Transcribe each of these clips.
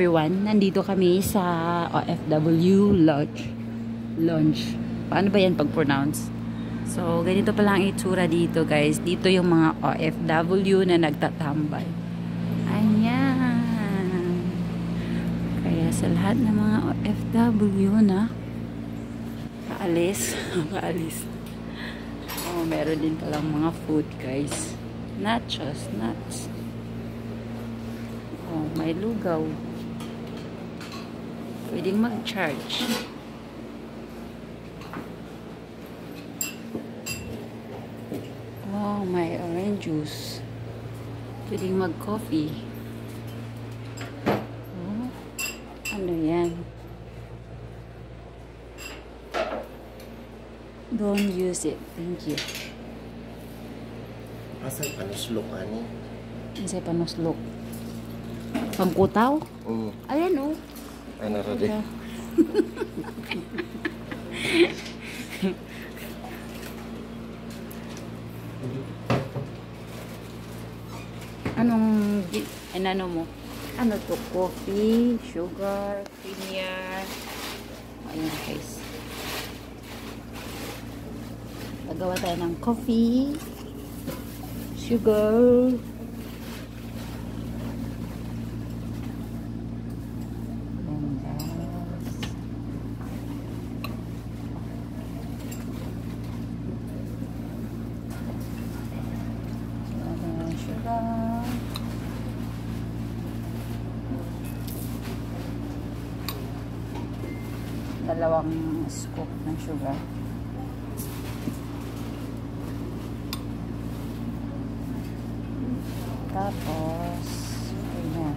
Everyone, nandito kami sa OFW Lounge. Paano ba yan pag-pronounce? So, ganito pala ang itsura dito, guys. Dito yung mga OFW na nagtatambay. Ayan. Kaya sa lahat ng mga OFW na paalis. Oh, meron din palang mga food, guys. Nachos, nuts. Oh, may lugaw. Pwedeng mag-charge. Oh, may orange juice. Pwedeng mag-coffee. Oh, ano yan? Don't use it. Thank you. Asan panuslok, ani? Kasi panuslok. Pangkutaw? Ayan, oh. Ano rin? Ano mo? Ano to? Coffee, sugar, creamier. Ayan, guys. Gagawa tayo ng coffee, sugar, dalawang scoop ng sugar. Tapos ayan.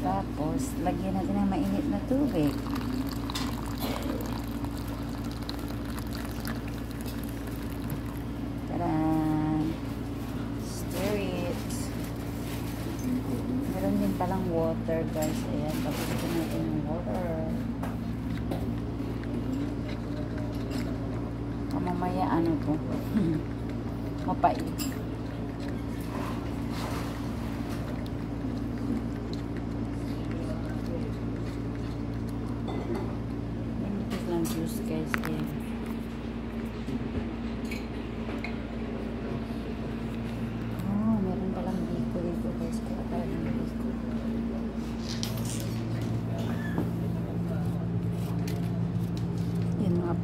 Tapos lagyan natin ng mainit na tubig. Palang water, guys. Ayan, papusin natin yung water. Mamaya ano po mapait. Ito lang juice, guys. Ayan. Oh, meron palang biko dito, guys. Kaya parang biko.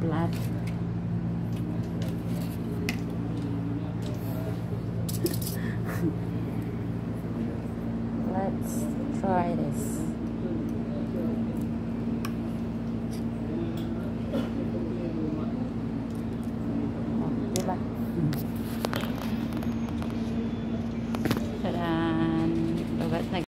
Plat. Let's try this.